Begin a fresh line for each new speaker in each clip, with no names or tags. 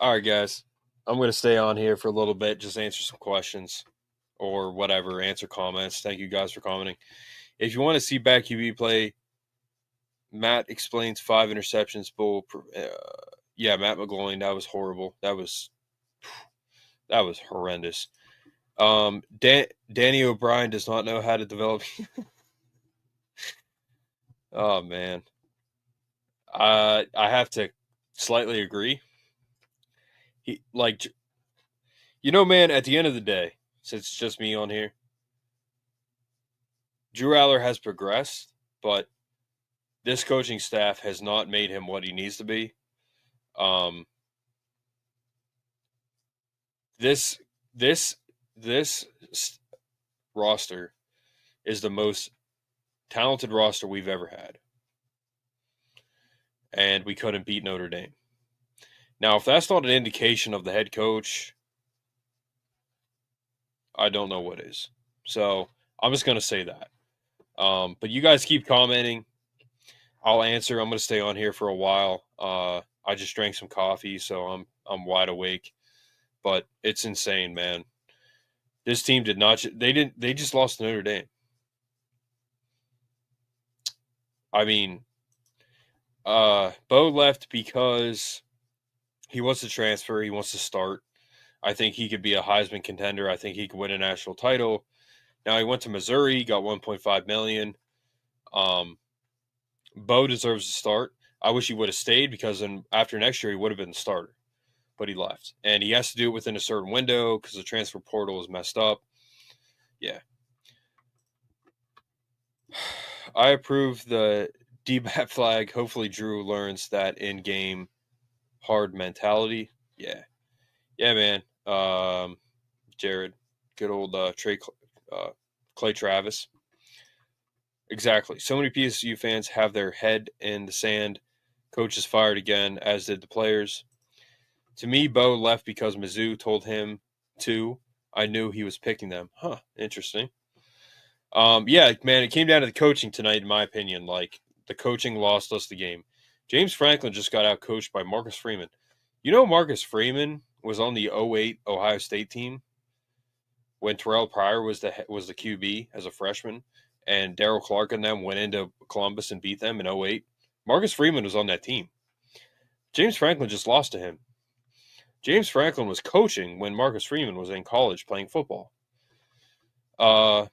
All right, guys. I'm going to stay on here for a little bit, just answer some questions or whatever, answer comments. Thank you guys for commenting. If you want to see back QB play, Matt explains 5 interceptions. Matt McGloin, that was horrible. That was horrendous. Danny O'Brien does not know how to develop. Oh man, I have to slightly agree. Man, at the end of the day, since it's just me on here, Drew Aller has progressed, but this coaching staff has not made him what he needs to be. This roster is the most talented roster we've ever had, and we couldn't beat Notre Dame. Now, if that's not an indication of the head coach, I don't know what is. So I'm just going to say that. But you guys keep commenting. I'll answer. I'm going to stay on here for a while. I just drank some coffee, so I'm wide awake. But it's insane, man. This team did not. They just lost to Notre Dame. I mean, Bo left because he wants to transfer. He wants to start. I think he could be a Heisman contender. I think he could win a national title. Now he went to Missouri, got $1.5 million. Bo deserves to start. I wish he would have stayed because after next year he would have been the starter, but he left, and he has to do it within a certain window because the transfer portal is messed up. Yeah, I approve the DBAT flag. Hopefully, Drew learns that in-game hard mentality. Yeah, man. Jared, good old Clay Travis. Exactly. So many PSU fans have their head in the sand. Coach is fired again, as did the players. To me, Bo left because Mizzou told him to. I knew he was picking them. Huh, interesting. Yeah, man, it came down to the coaching tonight, in my opinion. Like, the coaching lost us the game. James Franklin just got out coached by Marcus Freeman. You know, Marcus Freeman was on the 2008 Ohio State team when Terrell Pryor was the QB as a freshman, and Darrell Clark and them went into Columbus and beat them in 2008. Marcus Freeman was on that team. James Franklin just lost to him. James Franklin was coaching when Marcus Freeman was in college playing football. It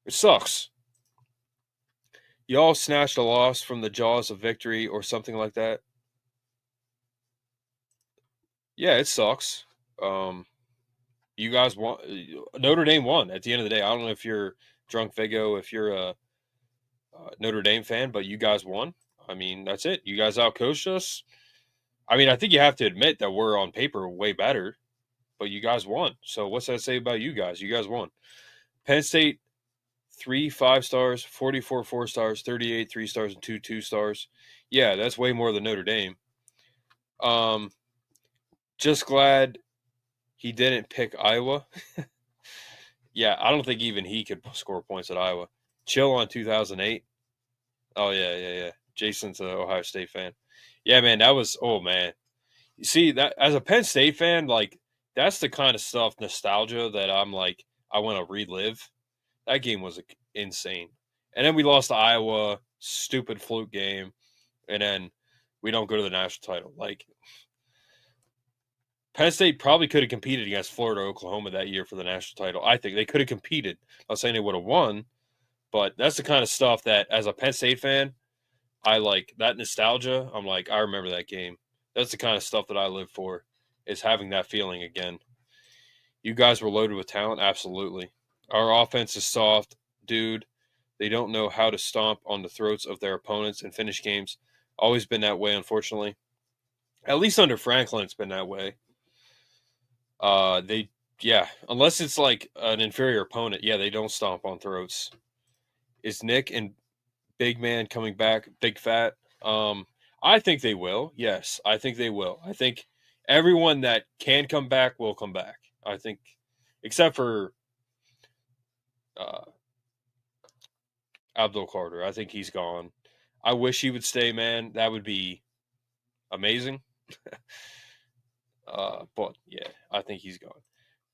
sucks. Y'all snatched a loss from the jaws of victory or something like that. Yeah, it sucks. You guys won. Notre Dame won at the end of the day. I don't know if you're drunk Vigo, if you're a Notre Dame fan, but you guys won. I mean, that's it. You guys outcoached us. I mean, I think you have to admit that we're on paper way better, but you guys won. So what's that say about you guys? You guys won. Penn State, 3 5-stars, 44 4-stars, 38 3-stars, and 2 2-stars. Yeah, that's way more than Notre Dame. Just glad he didn't pick Iowa. Yeah, I don't think even he could score points at Iowa. Chill on 2008. Oh, yeah. Jason's an Ohio State fan. Yeah, man, that was, oh, man. You see, that as a Penn State fan, like, that's the kind of stuff, nostalgia, that I'm like, I want to relive. That game was insane. And then we lost to Iowa, stupid fluke game, and then we don't go to the national title. Like, Penn State probably could have competed against Florida or Oklahoma that year for the national title. I think they could have competed. I'm not saying they would have won, but that's the kind of stuff that, as a Penn State fan, I like. That nostalgia, I'm like, I remember that game. That's the kind of stuff that I live for, is having that feeling again. You guys were loaded with talent? Absolutely. Our offense is soft, dude. They don't know how to stomp on the throats of their opponents and finish games. Always been that way, unfortunately. At least under Franklin, it's been that way. Unless it's like an inferior opponent, they don't stomp on throats. Is Nick and Big Man coming back? Big Fat? I think they will. Yes, I think they will. I think everyone that can come back will come back. I think, except for Abdul Carter. I think he's gone. I wish he would stay, man. That would be amazing. But yeah, I think he's gone.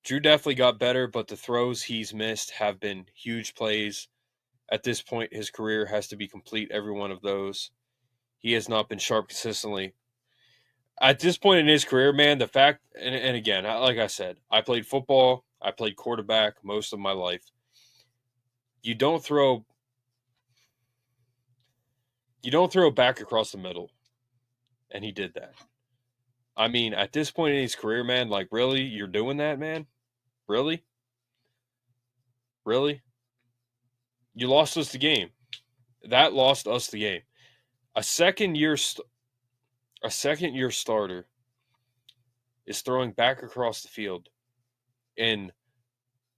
Drew definitely got better, but the throws he's missed have been huge plays. At this point, his career has to be complete every one of those. He has not been sharp consistently. At this point in his career, man, the fact, and again, like I said, I played football, I played quarterback most of my life. You don't throw back across the middle, and he did that. I mean, at this point in his career, man, like really, you're doing that, man? Really? Really? You lost us the game. That lost us the game. A second year starter is throwing back across the field in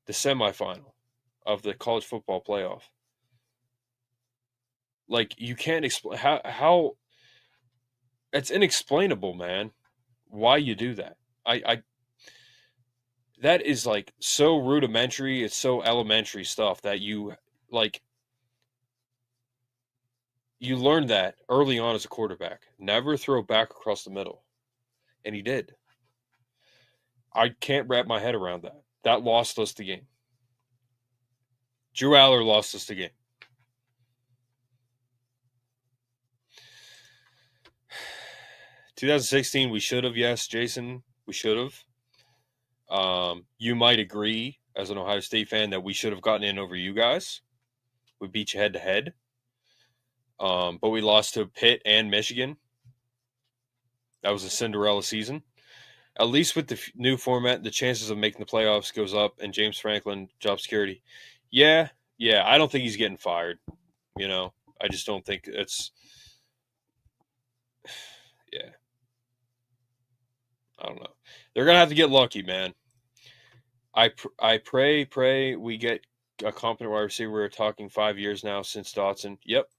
the semifinal of the college football playoff. Like you can't explain how it's inexplainable, man. Why you do that? I that is like so rudimentary. It's so elementary stuff that you like. You learn that early on as a quarterback. Never throw back across the middle, and he did. I can't wrap my head around that. That lost us the game. Drew Aller lost us the game. "2016, we should have." Yes, Jason, we should have. You might agree, as an Ohio State fan, that we should have gotten in over you guys. We beat you head to head. But we lost to Pitt and Michigan. That was a Cinderella season. At least with the new format, the chances of making the playoffs goes up, and James Franklin, job security. Yeah, I don't think he's getting fired. I just don't think it's. Yeah, I don't know. They're gonna have to get lucky, man. I pray we get a competent wide receiver. We're talking 5 years now since Dotson. Yep.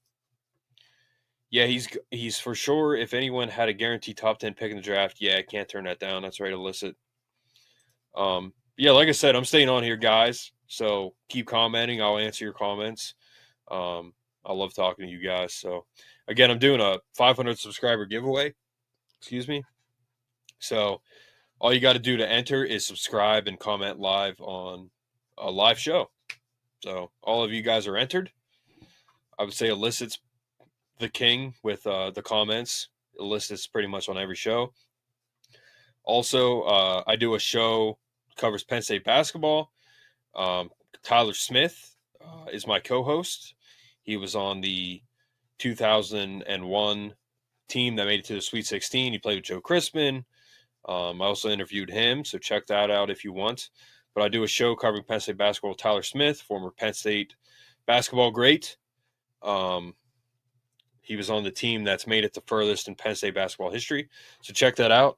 Yeah, he's for sure. If anyone had a guaranteed top 10 pick in the draft, yeah, I can't turn that down. That's right, illicit. Yeah, like I said, I'm staying on here, guys. So keep commenting. I'll answer your comments. I love talking to you guys. So again, I'm doing a 500 subscriber giveaway. Excuse me. So all you got to do to enter is subscribe and comment live on a live show. So all of you guys are entered. I would say illicit's the king with the comments. Illicit's pretty much on every show. Also, I do a show covers Penn State basketball. Tyler Smith is my co-host. He was on the 2001 team that made it to the Sweet 16. He played with Joe Crispin. I also interviewed him, so check that out if you want. But I do a show covering Penn State basketball with Tyler Smith, former Penn State basketball great. He was on the team that's made it the furthest in Penn State basketball history. So check that out.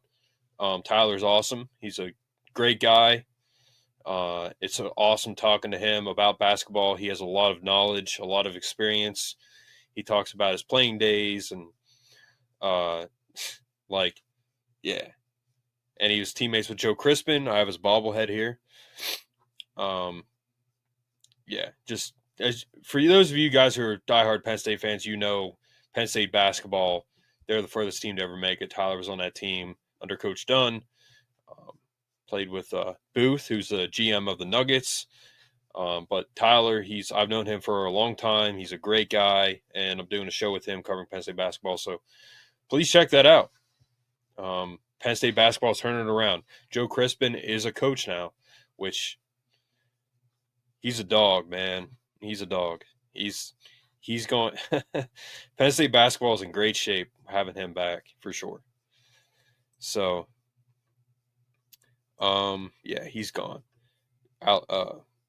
Tyler's awesome. He's a great guy. It's awesome talking to him about basketball. He has a lot of knowledge, a lot of experience. He talks about his playing days and yeah. And he was teammates with Joe Crispin. I have his bobblehead here. Yeah, just for those of you guys who are diehard Penn State fans, Penn State basketball, they're the furthest team to ever make it. Tyler was on that team under Coach Dunn. Played with Booth, who's the GM of the Nuggets. But Tyler, I've known him for a long time. He's a great guy, and I'm doing a show with him covering Penn State basketball. So please check that out. Penn State basketball is turning it around. Joe Crispin is a coach now, which he's a dog, man. He's a dog. He's going. Penn State basketball is in great shape. Having him back for sure. So, yeah, he's gone.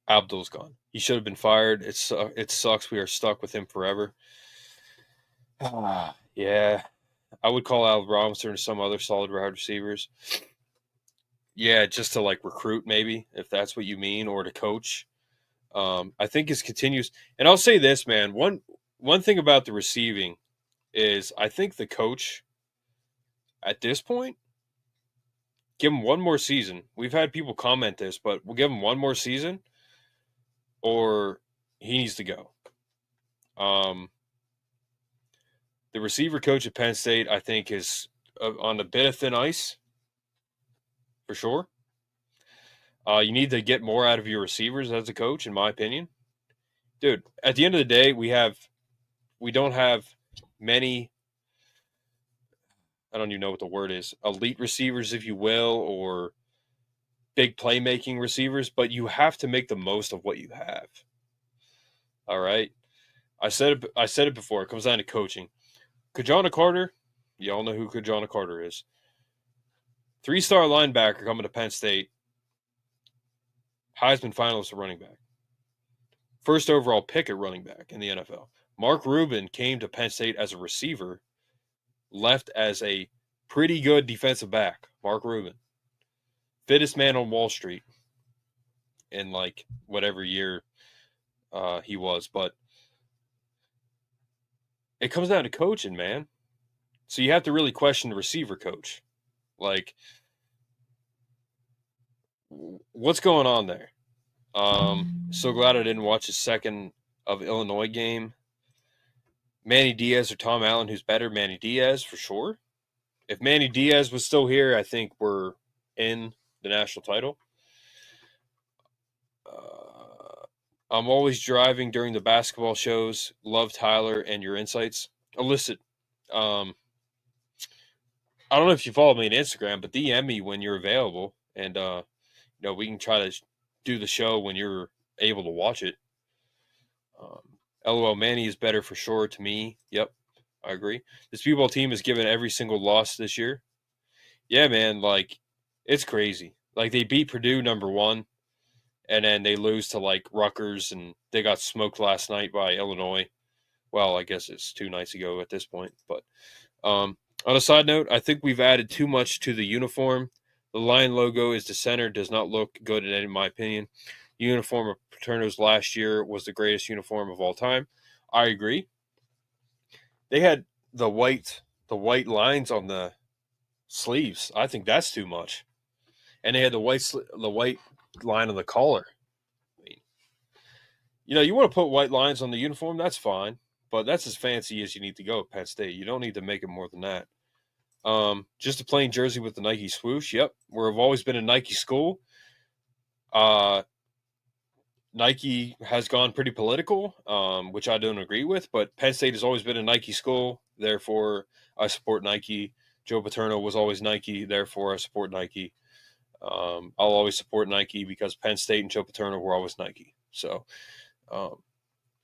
Abdul's gone. He should have been fired. It sucks. We are stuck with him forever. Yeah, I would call Al Robinson or some other solid wide receivers. Yeah, just to recruit maybe, if that's what you mean, or to coach. I think it's continues. And I'll say this, man. One thing about the receiving is I think the coach at this point, give him one more season. We've had people comment this, but we'll give him one more season or he needs to go. The receiver coach at Penn State, I think, is on a bit of thin ice. for sure. You need to get more out of your receivers as a coach, in my opinion. Dude, at the end of the day, we don't have many, I don't even know what the word is, elite receivers, if you will, or big playmaking receivers, but you have to make the most of what you have. All right. I said it before. It comes down to coaching. Kajana Carter, y'all know who Kajana Carter is. 3-star linebacker coming to Penn State. Heisman finalist at running back. First overall pick at running back in the NFL. Mark Rubin came to Penn State as a receiver, left as a pretty good defensive back. Mark Rubin. Fittest man on Wall Street in like whatever year he was. But it comes down to coaching, man. So you have to really question the receiver coach. Like, what's going on there? So glad I didn't watch a second of Illinois game. Manny Diaz or Tom Allen, who's better? Manny Diaz, for sure. If Manny Diaz was still here, I think we're in the national title. I'm always driving during the basketball shows. Love Tyler and your insights. Illicit. I don't know if you follow me on Instagram, but DM me when you're available, and we can try to do the show when you're able to watch it. LOL, Manny is better for sure to me. Yep, I agree. This Speedball team has given every single loss this year. Yeah, man, like, it's crazy. Like, they beat Purdue #1, and then they lose to, like, Rutgers, and they got smoked last night by Illinois. Well, I guess it's 2 nights ago at this point. But on a side note, I think we've added too much to the uniform. The lion logo is the center, does not look good in my opinion. The uniform of Paterno's last year was the greatest uniform of all time. I agree. They had the white lines on the sleeves. I think that's too much. And they had the white line on the collar. I mean, you want to put white lines on the uniform, that's fine, but that's as fancy as you need to go at Penn State. You don't need to make it more than that. Just a plain jersey with the Nike swoosh. Yep, we've always been a Nike school. Nike has gone pretty political, which I don't agree with, but Penn State has always been a Nike school. Therefore, I support Nike. Joe Paterno was always Nike. Therefore, I support Nike. I'll always support Nike because Penn State and Joe Paterno were always Nike. So,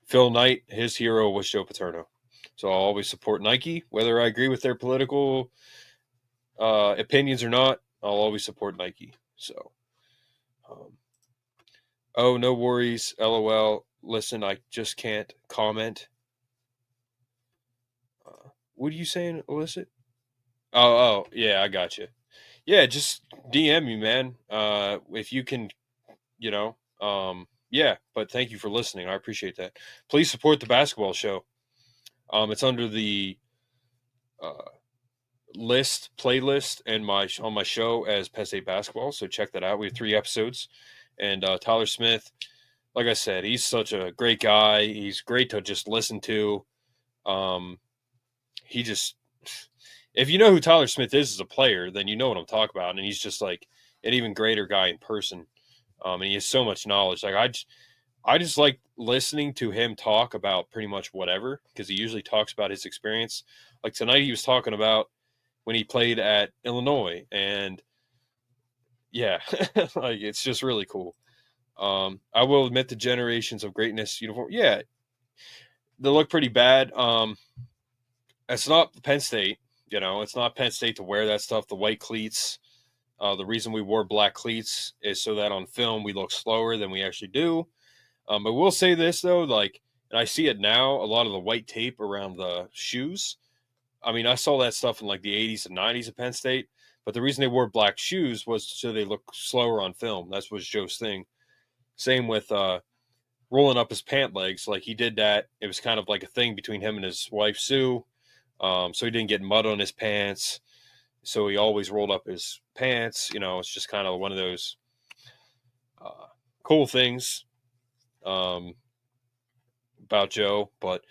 Phil Knight, his hero was Joe Paterno. So I'll always support Nike, whether I agree with their political opinions or not. I'll always support Nike. So, oh, no worries. LOL. Listen, I just can't comment. What are you saying, Illicit? Oh, yeah, I got you. Yeah, just DM me, man. If you can, yeah. But thank you for listening. I appreciate that. Please support the basketball show. It's under the playlist and on my show as Penn State Basketball. So check that out. We have 3 episodes, and Tyler Smith, like I said, he's such a great guy. He's great to just listen to. If you know who Tyler Smith is as a player, then you know what I'm talking about. And he's just like an even greater guy in person. And he has so much knowledge. Like I just like listening to him talk about pretty much whatever, because he usually talks about his experience. Like tonight he was talking about when he played at Illinois, and yeah, like it's just really cool. I will admit the Generations of Greatness uniform. Yeah, they look pretty bad. It's not Penn State, it's not Penn State to wear that stuff. The white cleats. The reason we wore black cleats is so that on film we look slower than we actually do. I will say this though, like, and I see it now, a lot of the white tape around the shoes. I mean, I saw that stuff in like the 80s and 90s at Penn State, but the reason they wore black shoes was so they look slower on film. That was Joe's thing. Same with rolling up his pant legs. Like he did that. It was kind of like a thing between him and his wife, Sue. So he didn't get mud on his pants. So he always rolled up his pants. It's just kind of one of those cool things about Joe. But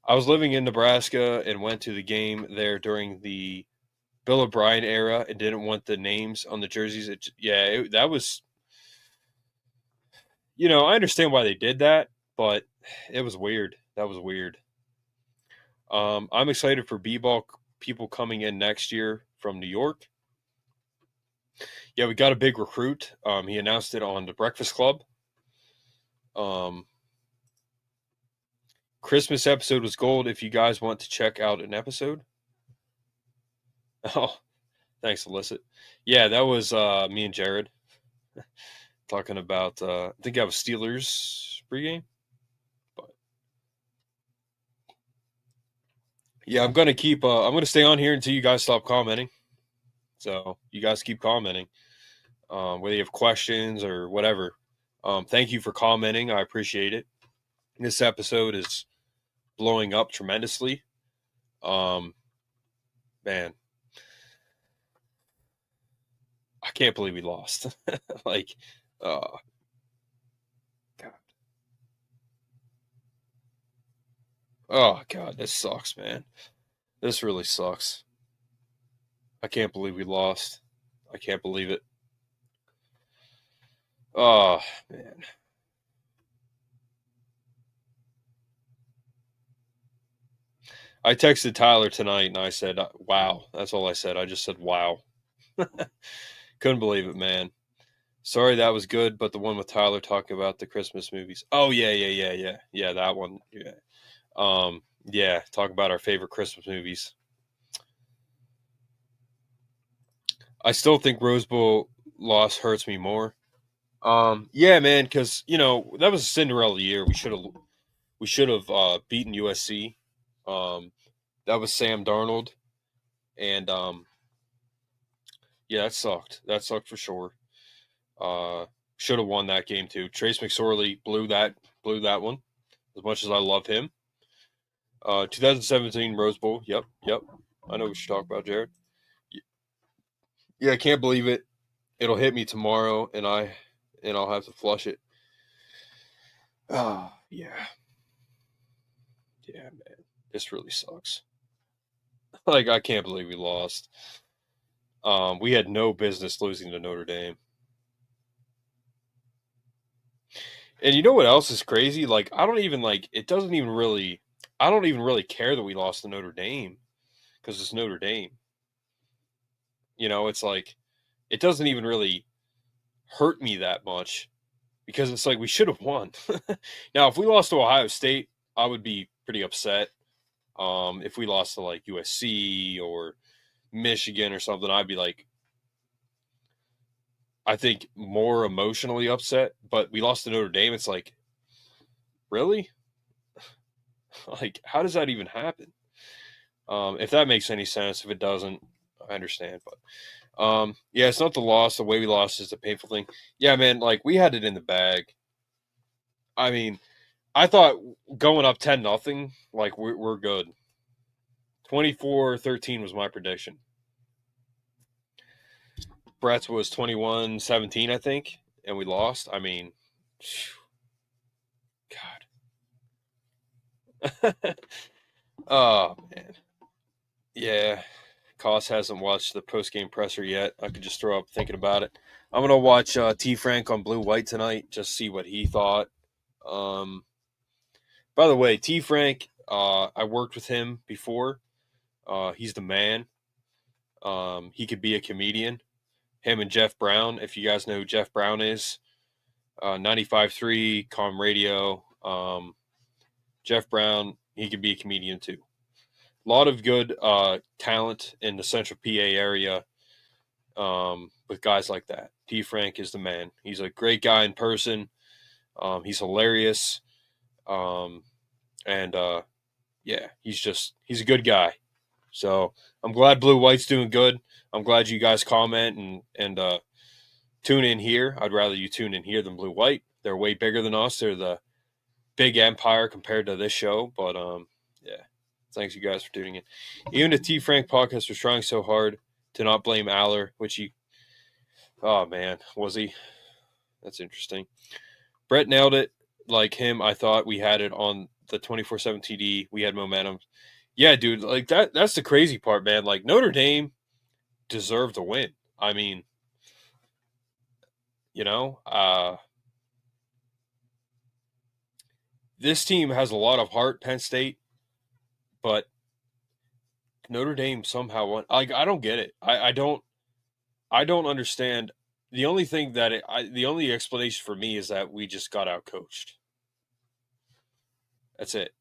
I was living in Nebraska and went to the game there during the Bill O'Brien era and didn't want the names on the jerseys. That was, I understand why they did that, but it was weird. That was weird. I'm excited for b-ball people coming in next year from New York. Yeah, we got a big recruit. He announced it on the Breakfast Club. Christmas episode was gold. If you guys want to check out an episode. Oh, thanks, Alyssa. Yeah, that was me and Jared talking about. I think I was Steelers pregame. But yeah, I'm gonna keep. I'm gonna stay on here until you guys stop commenting. So you guys keep commenting, whether you have questions or whatever. Thank you for commenting. I appreciate it. This episode is blowing up tremendously. Man, I can't believe we lost. Like, God. Oh, God, this sucks, man. This really sucks. I can't believe we lost. I can't believe it. Oh, man. I texted Tyler tonight and I said, wow. That's all I said. I just said, wow. Couldn't believe it, man. Sorry that was good, but the one with Tyler talking about the Christmas movies. Oh, yeah. Yeah, that one. Yeah. Talk about our favorite Christmas movies. I still think Rose Bowl loss hurts me more. Yeah, man, because that was a Cinderella year. We should have beaten USC. That was Sam Darnold, and yeah, that sucked. That sucked for sure. Should have won that game too. Trace McSorley blew that one. As much as I love him. 2017 Rose Bowl. Yep. I know what you're talking about, Jared. Yeah, I can't believe it. It'll hit me tomorrow, and I'll have to flush it. Oh, yeah. Yeah, man. This really sucks. Like, I can't believe we lost. We had no business losing to Notre Dame. And you know what else is crazy? Like, I don't even really care that we lost to Notre Dame because it's Notre Dame. It's like, it doesn't even really hurt me that much because it's like we should have won. Now, if we lost to Ohio State, I would be pretty upset. If we lost to like USC or Michigan or something, I'd be like, I think more emotionally upset. But we lost to Notre Dame. It's like, really? Like, how does that even happen? If that makes any sense. If it doesn't, I understand. But yeah, it's not the loss. The way we lost is the painful thing. Yeah, man, like we had it in the bag. I mean, I thought going up 10-0, like we're good. 24-13 was my prediction. Brett's was 21-17, I think, and we lost. I mean, God. Oh, man. Yeah. Koss hasn't watched the post-game presser yet. I could just throw up thinking about it. I'm going to watch T. Frank on Blue White tonight, just see what he thought. By the way, T. Frank, I worked with him before. He's the man. He could be a comedian. Him and Jeff Brown, if you guys know who Jeff Brown is, 95.3, Calm Radio. Jeff Brown, he could be a comedian too. A lot of good talent in the Central PA area with guys like that. T. Frank is the man. He's a great guy in person. He's hilarious. Yeah, he's a good guy. So I'm glad Blue White's doing good. I'm glad you guys comment and tune in here. I'd rather you tune in here than Blue White. They're way bigger than us. They're the big empire compared to this show. But yeah, thanks you guys for tuning in. Even the T. Frank podcast was trying so hard to not blame Aller, which oh man, was he? That's interesting. Brett nailed it. Like him, I thought we had it on the 24/7 TD. We had momentum. Yeah, dude, like that's the crazy part, man. Like Notre Dame, deserve to win. I mean, this team has a lot of heart, Penn State, but Notre Dame somehow won. Like, I don't get it. I don't understand. The only thing the only explanation for me is that we just got out coached. That's it.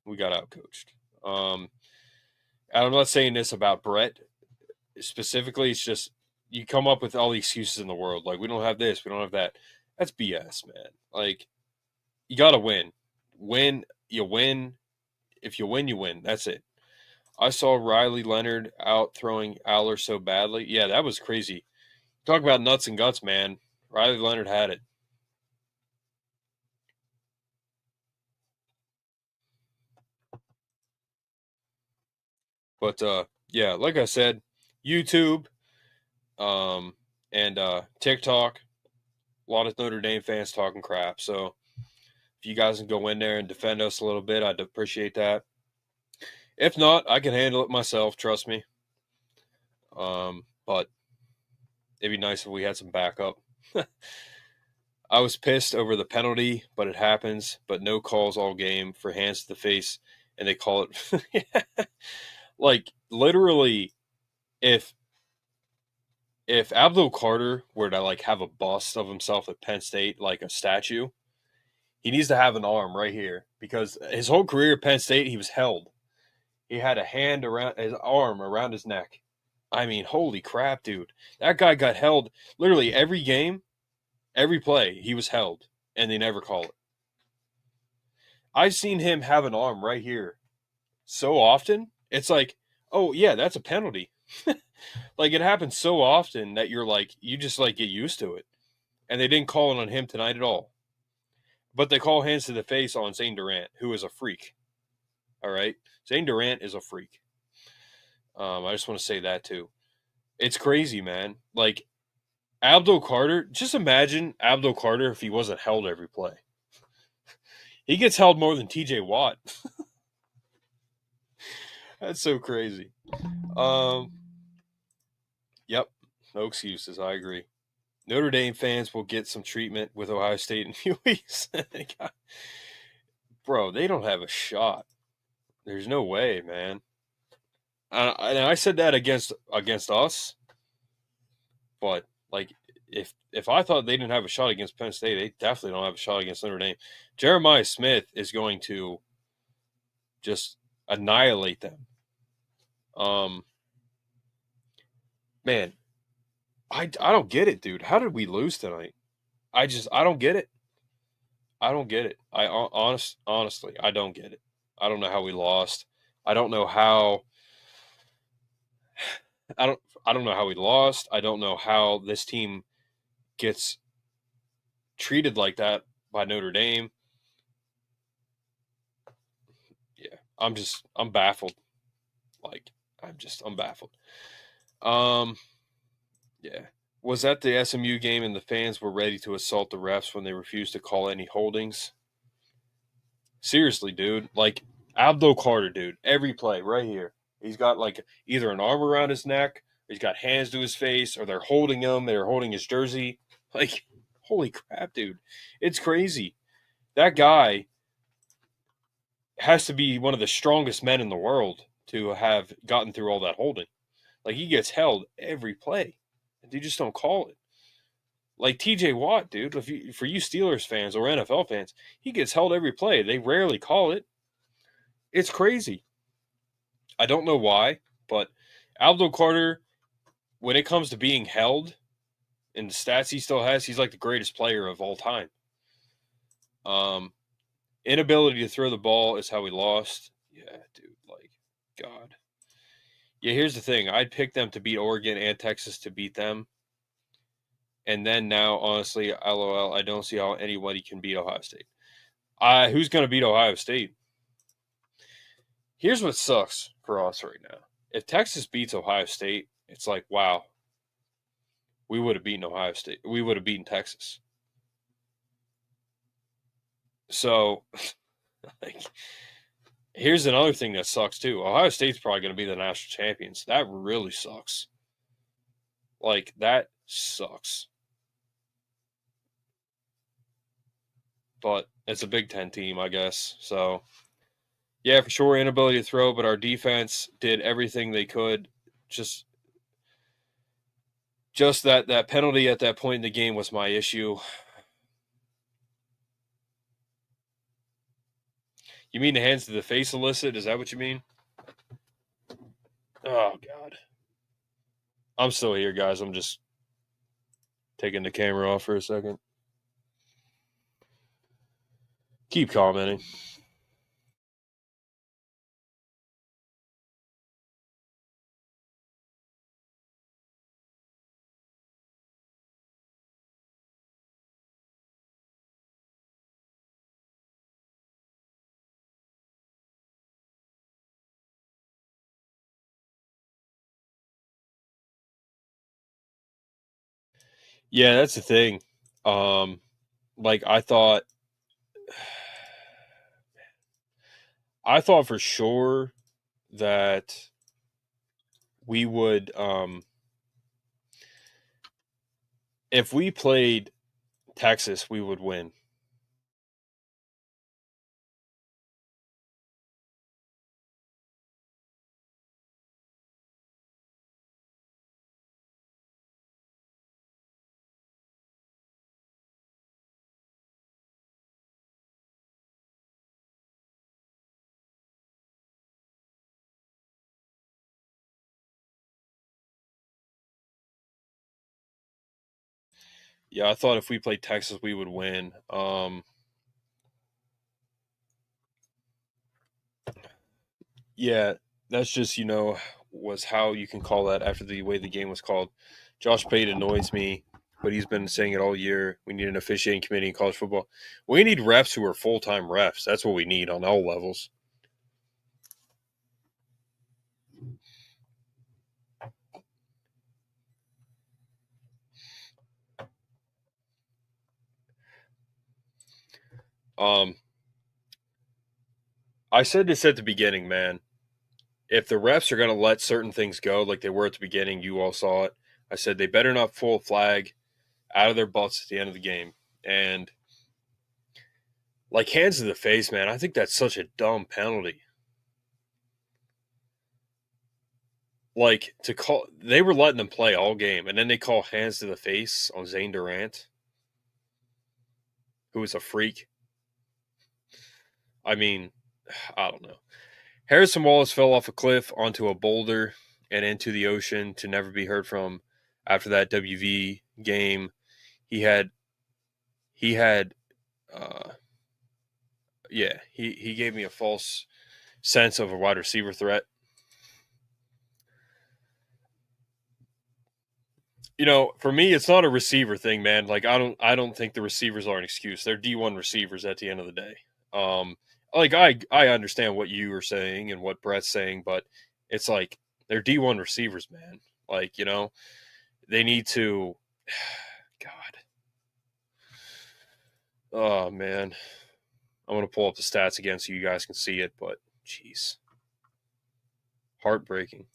We got out coached. And I'm not saying this about Brett specifically. It's just you come up with all the excuses in the world. Like, we don't have this, we don't have that. That's BS, man. Like, you got to win. You win. If you win, you win. That's it. I saw Riley Leonard out throwing Aller so badly. Yeah, that was crazy. Talk about nuts and guts, man. Riley Leonard had it. But yeah, like I said, YouTube, and TikTok, a lot of Notre Dame fans talking crap. So if you guys can go in there and defend us a little bit, I'd appreciate that. If not, I can handle it myself. Trust me. But it'd be nice if we had some backup. I was pissed over the penalty, but it happens. But no calls all game for hands to the face, and they call it like literally. If Abdul Carter were to like have a bust of himself at Penn State, like a statue, he needs to have an arm right here because his whole career at Penn State, he was held. He had a hand around his arm around his neck. I mean, holy crap, dude. That guy got held literally every game, every play, he was held, and they never call it. I've seen him have an arm right here so often. It's like, oh, yeah, that's a penalty. Like, it happens so often that you're like, you just like get used to it. And they didn't call it on him tonight at all. But they call hands to the face on Zane Durant, who is a freak. All right? Zane Durant is a freak. I just want to say that too. It's crazy, man. Like, Abdul Carter, just imagine Abdul Carter if he wasn't held every play. He gets held more than TJ Watt. That's so crazy. Yep, no excuses. I agree. Notre Dame fans will get some treatment with Ohio State in a few weeks. Bro, they don't have a shot. There's no way, man. And I said that against us, but like if I thought they didn't have a shot against Penn State, they definitely don't have a shot against Notre Dame. Jeremiah Smith is going to just annihilate them. Man, I don't get it, dude. How did we lose tonight? I don't get it. I don't get it. Honestly, I don't get it. I don't know how we lost. I don't know how. I don't know how we lost. I don't know how this team gets treated like that by Notre Dame. Yeah, I'm baffled. Like, I'm baffled. Yeah. Was that the SMU game and the fans were ready to assault the refs when they refused to call any holdings? Seriously, dude. Like, Abdul Carter, dude. Every play right here. He's got like either an arm around his neck, or he's got hands to his face, or they're holding him, they're holding his jersey. Like, holy crap, dude. It's crazy. That guy has to be one of the strongest men in the world to have gotten through all that holding. Like, he gets held every play. And they just don't call it. Like TJ Watt, dude, for you Steelers fans or NFL fans, he gets held every play. They rarely call it. It's crazy. I don't know why, but Abdul Carter, when it comes to being held and the stats he still has, he's like the greatest player of all time. Inability to throw the ball is how we lost. Yeah, dude, like, God. Yeah, here's the thing. I'd pick them to beat Oregon and Texas to beat them. And then now, honestly, LOL, I don't see how anybody can beat Ohio State. Who's going to beat Ohio State? Here's what sucks for us right now. If Texas beats Ohio State, it's like, wow, we would have beaten Ohio State. We would have beaten Texas. So, like, Here's another thing that sucks too. Ohio State's probably going to be the national champions. That really sucks. Like, that sucks. But it's a Big Ten team, I guess. So, yeah, for sure, inability to throw, but our defense did everything they could. Just that penalty at that point in the game was my issue. You mean the hands to the face illicit? Is that what you mean? Oh, God. I'm still here, guys. I'm just taking the camera off for a second. Keep commenting. Yeah, that's the thing. Like I thought for sure that we would if we played Texas, we would win. Yeah, I thought if we played Texas, we would win. Yeah, that's just was how you can call that after the way the game was called. Josh Pate annoys me, but he's been saying it all year. We need an officiating committee in college football. We need refs who are full time refs. That's what we need on all levels. Um, I said this at the beginning, man. If the refs are going to let certain things go like they were at the beginning, you all saw it. I said they better not pull a flag out of their butts at the end of the game. And like hands to the face, man, I think that's such a dumb penalty. Like to call, they were letting them play all game, and then they call hands to the face on Zane Durant, who is a freak. I mean, I don't know. Harrison Wallace fell off a cliff onto a boulder and into the ocean to never be heard from after that WV game. He had, he had, uh, yeah, he gave me a false sense of a wide receiver threat. For me, it's not a receiver thing, man. Like I don't think the receivers are an excuse. They're D1 receivers at the end of the day. Um, like I understand what you are saying and what Brett's saying, but it's like they're D1 receivers, man. Like they need to. God, oh man, I'm gonna pull up the stats again so you guys can see it, but jeez, heartbreaking.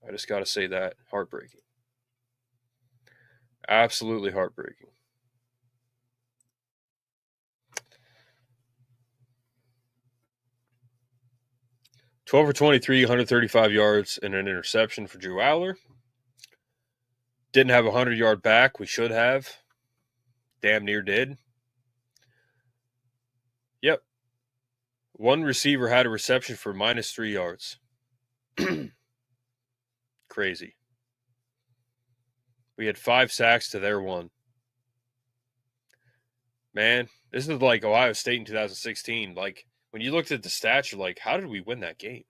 I just got to say that heartbreaking, absolutely heartbreaking. 12 for 23, 135 yards, and an interception for Drew Aller. Didn't have a 100-yard back. We should have. Damn near did. Yep. One receiver had a reception for -3 yards. Crazy. We had 5 sacks to their one. Man, this is like Ohio State in 2016. Like, when you looked at the stats, you're like, how did we win that game?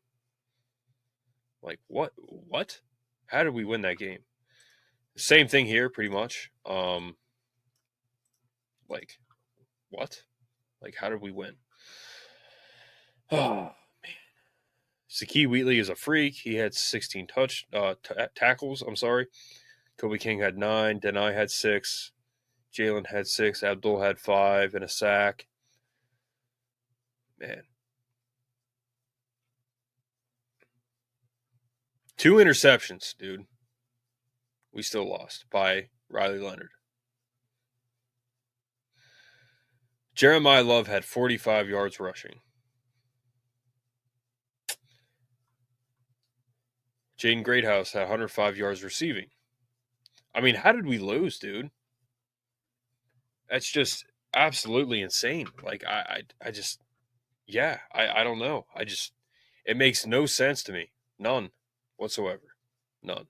Like, what? What? How did we win that game? Same thing here, pretty much. Like, what? Like, how did we win? Oh, man. Zakee Wheatley is a freak. He had 16 tackles. I'm sorry. Kobe King had 9. Denai had 6. Jalen had 6. Abdul had 5 and a sack. Man. 2 interceptions, dude. We still lost by Riley Leonard. Jeremiah Love had 45 yards rushing. Jaden Greathouse had 105 yards receiving. I mean, how did we lose, dude? That's just absolutely insane. Like, I just, yeah, I don't know. It makes no sense to me. None whatsoever. None.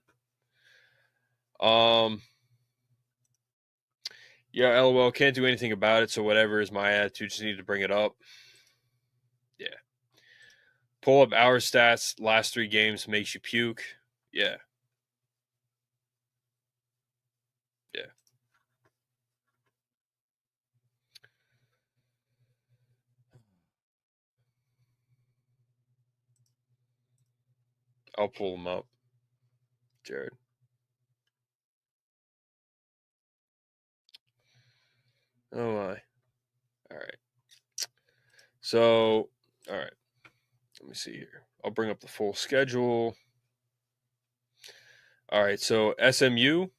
Yeah, LOL, can't do anything about it, so whatever is my attitude, just need to bring it up. Yeah. Pull up our stats, last 3 games makes you puke. Yeah. Yeah. I'll pull them up, Jared. Oh my. All right. So, all right. Let me see here. I'll bring up the full schedule. All right. So, SMU.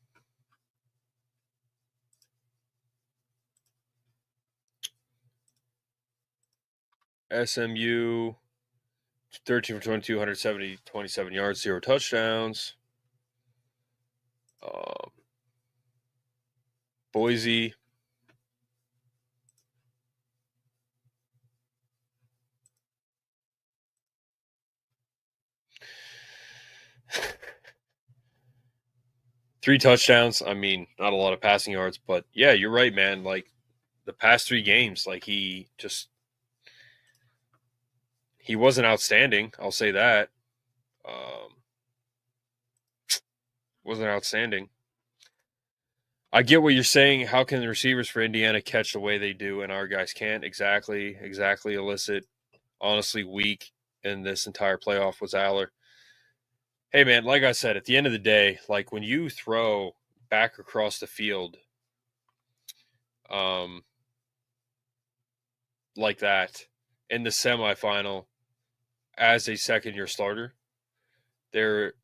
SMU, 13 for 22, 27 yards, 0 touchdowns. Boise. Three touchdowns. I mean, not a lot of passing yards, but yeah, you're right, man. Like the past 3 games, like he wasn't outstanding. I'll say that. Wasn't outstanding. I get what you're saying. How can the receivers for Indiana catch the way they do and our guys can't? Exactly. Illicit. Honestly, weak in this entire playoff was Aller. Hey, man, like I said, at the end of the day, like when you throw back across the field like that in the semifinal as a second-year starter, there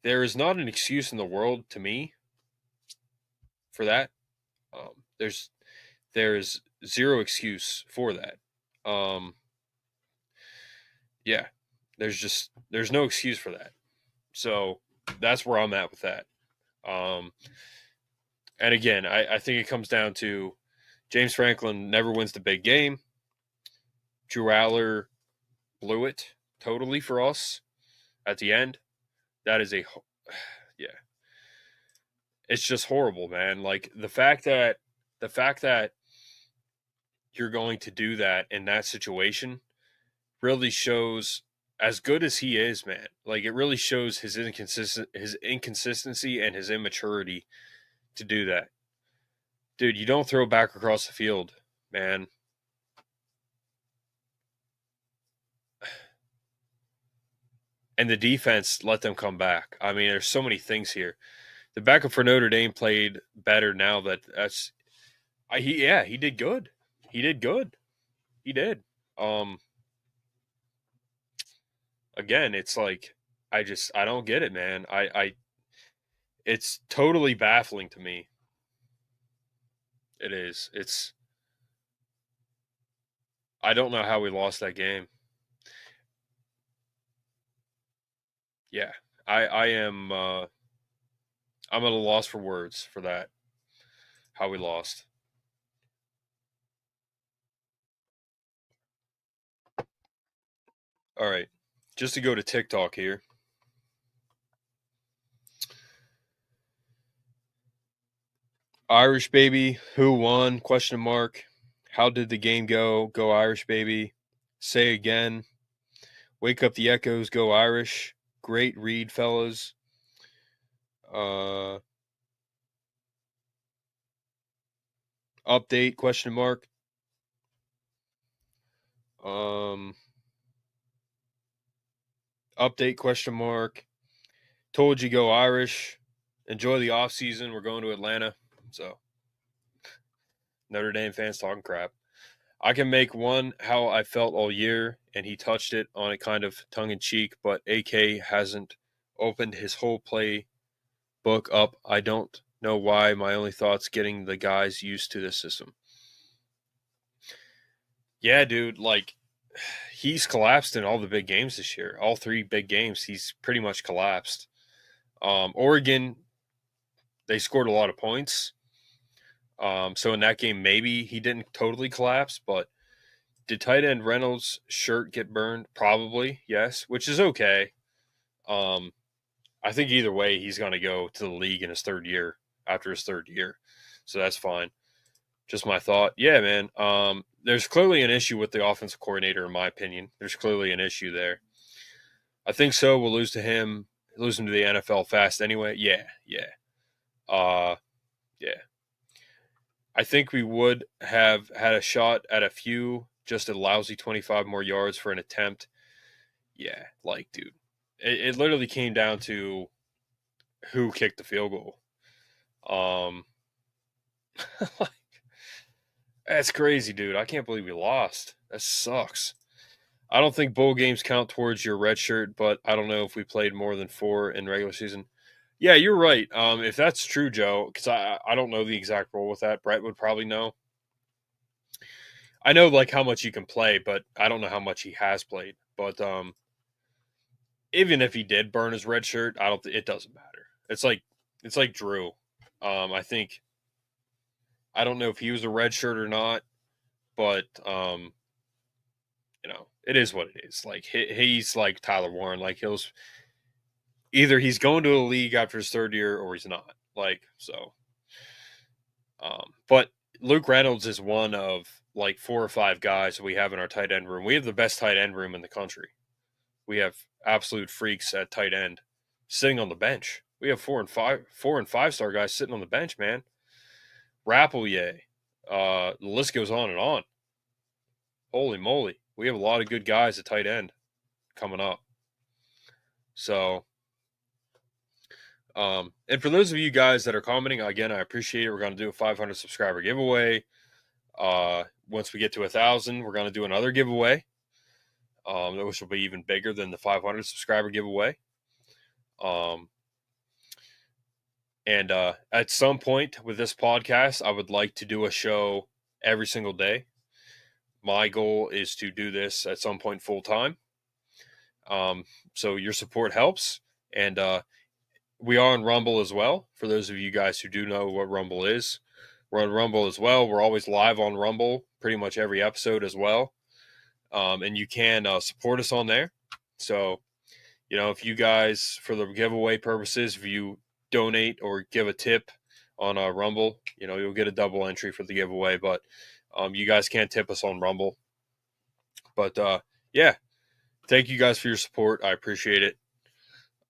is not an excuse in the world to me for that. There is zero excuse for that. Yeah, there's no excuse for that. So that's where I'm at with that. And again, I think it comes down to James Franklin never wins the big game. Drew Aller blew it totally for us at the end. That is yeah. It's just horrible, man. Like the fact that you're going to do that in that situation really shows, as good as he is, man. Like it really shows his inconsistency and his immaturity to do that. Dude, you don't throw back across the field, man. And the defense let them come back. I mean, there's so many things here. The backup for Notre Dame played better now he did good. He did good. He did. Again, it's like I don't get it, man. It's totally baffling to me. It is. I don't know how we lost that game. Yeah. I am I'm at a loss for words for that. How we lost. All right. Just to go to TikTok here. Irish baby, who won? Question mark. How did the game go? Go Irish baby. Say again. Wake up the echoes. Go Irish. Great read, fellas. Update? Question mark. Update? Question mark. Told you go Irish. Enjoy the off season. We're going to Atlanta. So Notre Dame fans talking crap. I can make one how I felt all year, and he touched it on it kind of tongue-in-cheek, but AK hasn't opened his whole play book up. I don't know why. My only thought's getting the guys used to the system. Yeah, dude, like, he's collapsed in all the big games this year. All 3 big games, he's pretty much collapsed. Oregon, they scored a lot of points. So in that game, maybe he didn't totally collapse, but did tight end Reynolds' shirt get burned? Probably, yes, which is okay. I think either way, he's going to go to the league in his 3rd year, after his 3rd year. So that's fine. Just my thought. Yeah, man. There's clearly an issue with the offensive coordinator, in my opinion. There's clearly an issue there. I think so. We'll lose to him, lose him to the NFL fast anyway. Yeah. Yeah. I think we would have had a shot at a few, just a lousy 25 more yards for an attempt. Yeah, like, dude, it literally came down to who kicked the field goal. Like, that's crazy, dude. I can't believe we lost. That sucks. I don't think bowl games count towards your red shirt, but I don't know if we played more than 4 in regular season. Yeah, you're right. If that's true, Joe, because I don't know the exact role with that. Brett would probably know. I know like how much he can play, but I don't know how much he has played. But even if he did burn his red shirt, I don't. It doesn't matter. It's like Drew. I think I don't know if he was a red shirt or not, but it is what it is. Like he's like Tyler Warren. Like he's going to a league after his 3rd year or he's not. Like so. But Luke Reynolds is one of like 4 or 5 guys we have in our tight end room. We have the best tight end room in the country. We have absolute freaks at tight end sitting on the bench. We have 4 and 5 star guys sitting on the bench, man. Rappleyea. The list goes on and on. Holy moly. We have a lot of good guys at tight end coming up. So, and for those of you guys that are commenting, again, I appreciate it. We're going to do a 500 subscriber giveaway. Once we get to 1,000, we're going to do another giveaway, which will be even bigger than the 500 subscriber giveaway. And at some point with this podcast, I would like to do a show every single day. My goal is to do this at some point full time. So your support helps. And we are on Rumble as well. For those of you guys who do know what Rumble is, we're on Rumble as well. We're always live on Rumble, pretty much every episode as well. And you can support us on there. So, if you guys, for the giveaway purposes, if you donate or give a tip on Rumble, you'll get a double entry for the giveaway. But you guys can't tip us on Rumble. But yeah, thank you guys for your support. I appreciate it.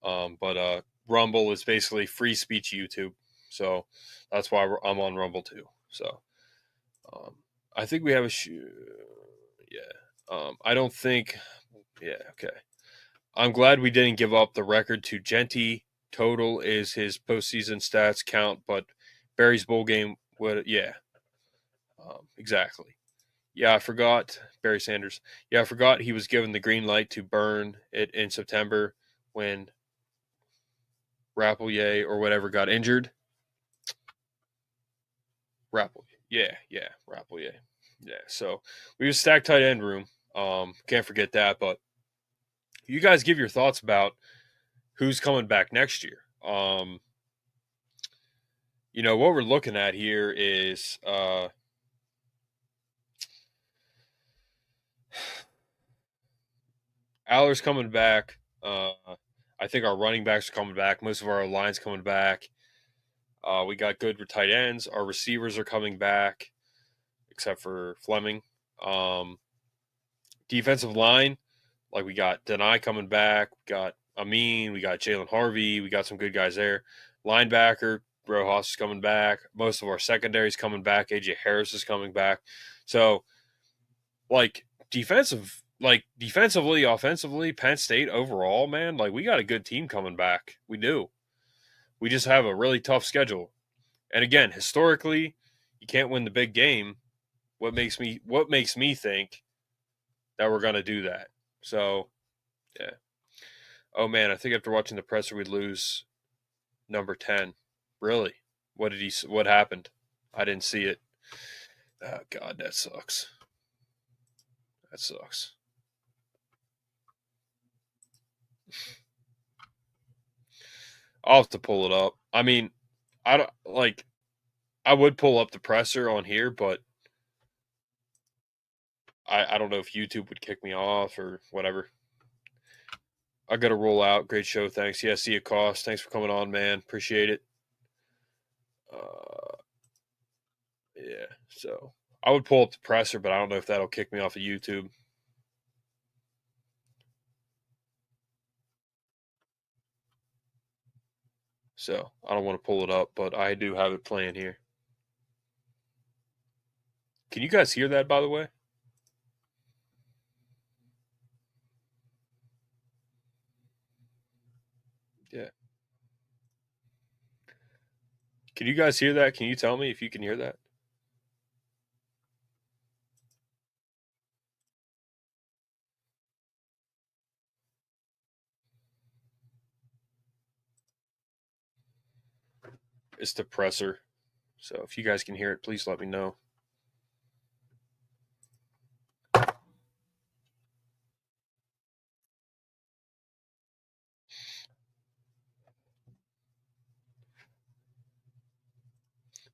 But Rumble is basically free speech YouTube. So that's why I'm on Rumble too. So I think we have a yeah. I don't think. Yeah. Okay. I'm glad we didn't give up the record to Genty. Total is his postseason stats count, but Barry's bowl game would. Yeah. Exactly. Yeah, I forgot Barry Sanders. Yeah, I forgot he was given the green light to burn it in September when Rappleyea or whatever got injured. Rappleyea. Yeah, Rappleyea. Yeah, so we have a stacked tight end room. Can't forget that. But you guys give your thoughts about who's coming back next year. What we're looking at here is Aller's coming back. I think our running backs are coming back. Most of our line's coming back. We got good tight ends. Our receivers are coming back, except for Fleming. Defensive line, like we got Denai coming back. We got Amin. We got Jalen Harvey. We got some good guys there. Linebacker, Rojas is coming back. Most of our secondary is coming back. AJ Harris is coming back. So, defensively, offensively, Penn State overall, man, we got a good team coming back. We do. We just have a really tough schedule. And again, historically, you can't win the big game What makes me think that we're gonna do that? So yeah. Oh man, I think after watching the presser, we'd lose number 10. Really? What happened? I didn't see it. Oh God, that sucks. That sucks. I'll have to pull it up. I mean, I don't like. I would pull up the presser on here, but I don't know if YouTube would kick me off or whatever. I got to roll out. Great show. Thanks. Yeah, see you, Cost. Thanks for coming on, man. Appreciate it. Uh, yeah. So I would pull up the presser, but I don't know if that'll kick me off of YouTube. So I don't want to pull it up, but I do have it playing here. Can you guys hear that, by the way? Yeah. Can you guys hear that? Can you tell me if you can hear that? It's the presser. So if you guys can hear it, please let me know.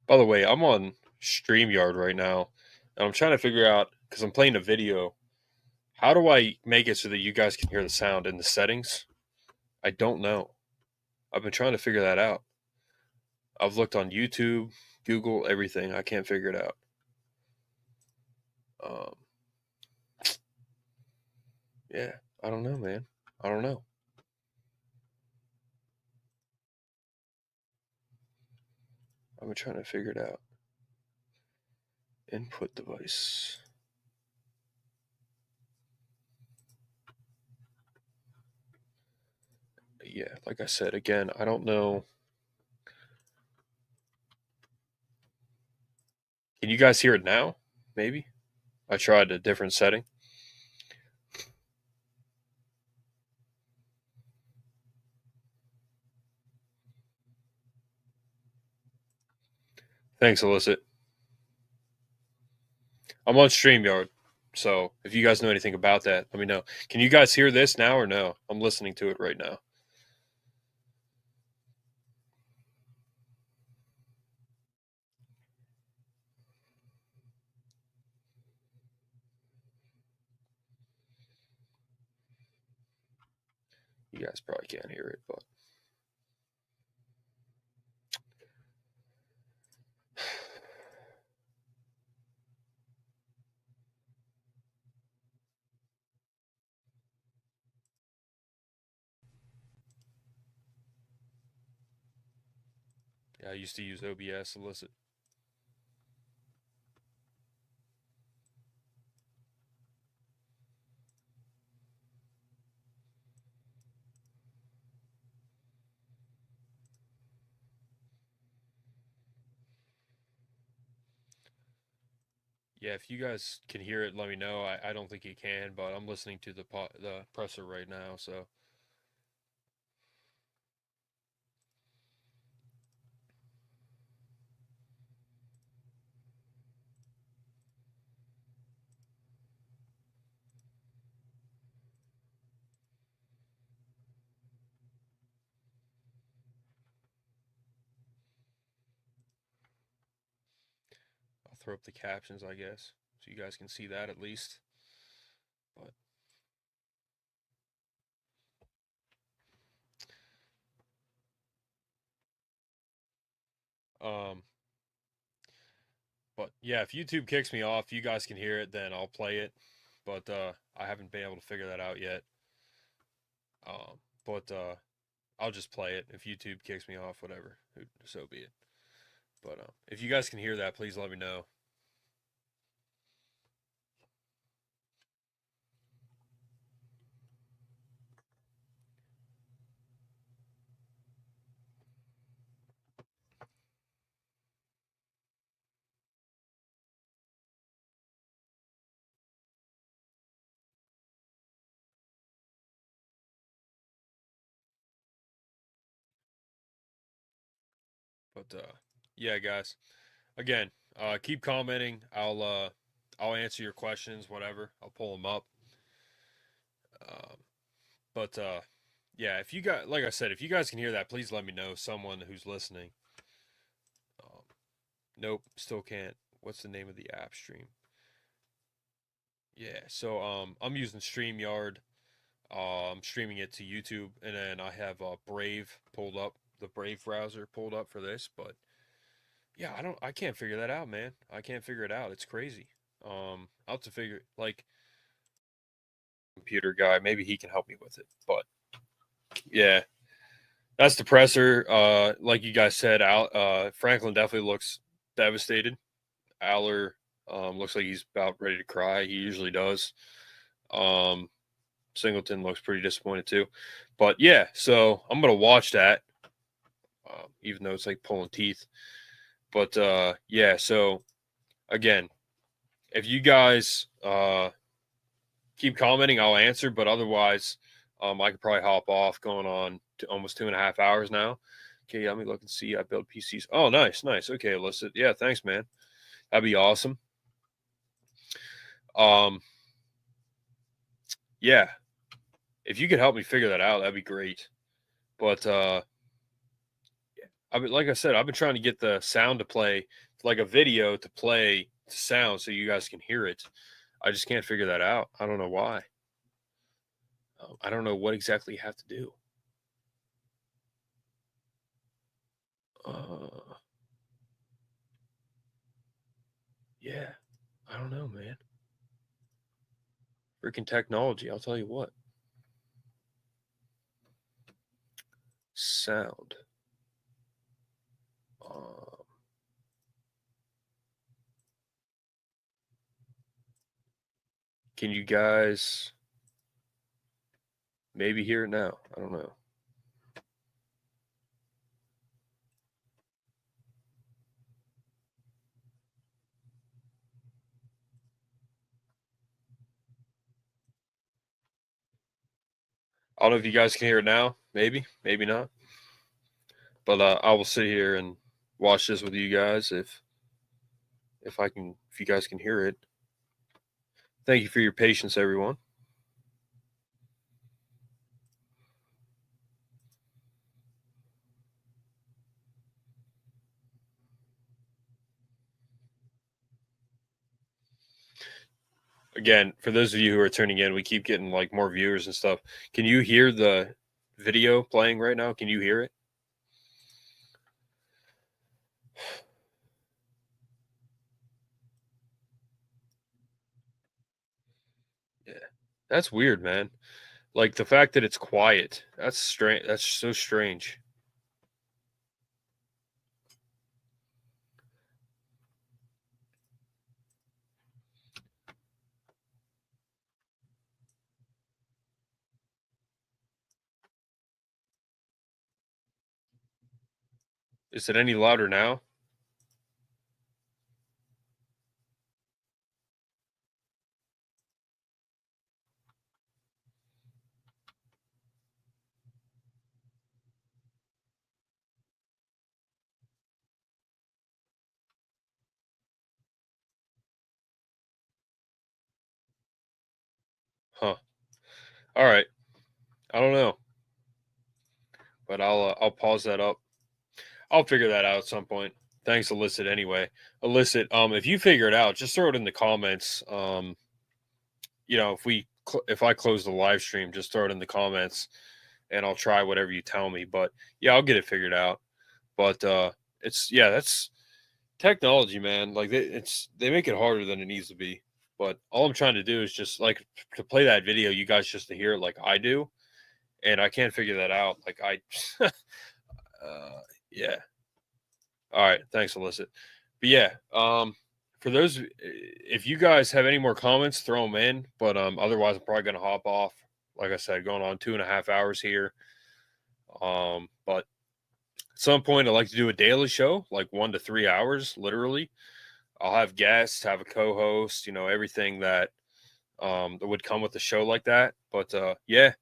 By the way, I'm on StreamYard right now, and I'm trying to figure out because I'm playing a video. How do I make it so that you guys can hear the sound in the settings? I don't know. I've been trying to figure that out. I've looked on YouTube, Google, everything. I can't figure it out. Um, yeah, I don't know, man. I don't know. I've been trying to figure it out. Input device. Yeah, like I said, again, I don't know. Can you guys hear it now? Maybe. I tried a different setting. Thanks, Illicit. I'm on StreamYard, so if you guys know anything about that, let me know. Can you guys hear this now or no? I'm listening to it right now. You guys probably can't hear it, but yeah, I used to use OBS. Illicit. Yeah, if you guys can hear it, let me know. I don't think you can, but I'm listening to the presser right now, so I'll throw up the captions, I guess, so you guys can see that at least. But um, but yeah, if YouTube kicks me off, you guys can hear it, then I'll play it. But I haven't been able to figure that out yet. But I'll just play it. If YouTube kicks me off, whatever, so be it. But if you guys can hear that, please let me know. But yeah, guys. Again, keep commenting. I'll answer your questions, whatever. I'll pull them up. Um, but yeah, if you guys, like I said, if you guys can hear that, please let me know. Someone who's listening. Um, nope, still can't. What's the name of the app stream? Yeah, so I'm using StreamYard. I'm streaming it to YouTube, and then I have Brave pulled up, the Brave browser pulled up for this. But yeah, I can't figure that out, man. I can't figure it out. It's crazy. I'll have to figure like computer guy. Maybe he can help me with it. But yeah, that's the presser. Like you guys said, Franklin definitely looks devastated. Aller looks like he's about ready to cry. He usually does. Singleton looks pretty disappointed too. But yeah, so I'm gonna watch that, even though it's like pulling teeth. But yeah, so again, if you guys keep commenting, I'll answer. But otherwise, I could probably hop off. Going on to almost 2.5 hours now. Okay, let me look and see. I build PCs. Oh, nice. Okay, Alyssa. Yeah, thanks, man. That'd be awesome. Yeah, if you could help me figure that out, that'd be great. But I mean, like I said, I've been trying to get the sound to play, like a video to play to sound, so you guys can hear it. I just can't figure that out. I don't know why. I don't know what exactly you have to do. Yeah, I don't know, man. Freaking technology, I'll tell you what. Sound. Can you guys maybe hear it now? I don't know. I don't know if you guys can hear it now. Maybe not. But I will sit here and watch this with you guys if you guys can hear it. Thank you for your patience, everyone. Again, for those of you who are tuning in, we keep getting like more viewers and stuff. Can you hear the video playing right now? Can you hear it? Yeah. That's weird, man. Like the fact that it's quiet. That's strange. That's so strange. Is it any louder now? Huh. All right. I don't know, but I'll pause that up. I'll figure that out at some point. Thanks, Illicit. Anyway, Illicit. If you figure it out, just throw it in the comments. If I close the live stream, just throw it in the comments, and I'll try whatever you tell me. But yeah, I'll get it figured out. But that's technology, man. Like they make it harder than it needs to be. But all I'm trying to do is just like to play that video, you guys just to hear it like I do, and I can't figure that out. Like yeah. All right, thanks, Illicit. But yeah, for those, if you guys have any more comments, throw them in. But otherwise, I'm probably gonna hop off. Like I said, going on 2.5 hours here. But at some point, I'd like to do a daily show, like 1 to 3 hours, literally. I'll have guests, have a co-host, everything that would come with a show like that. But yeah,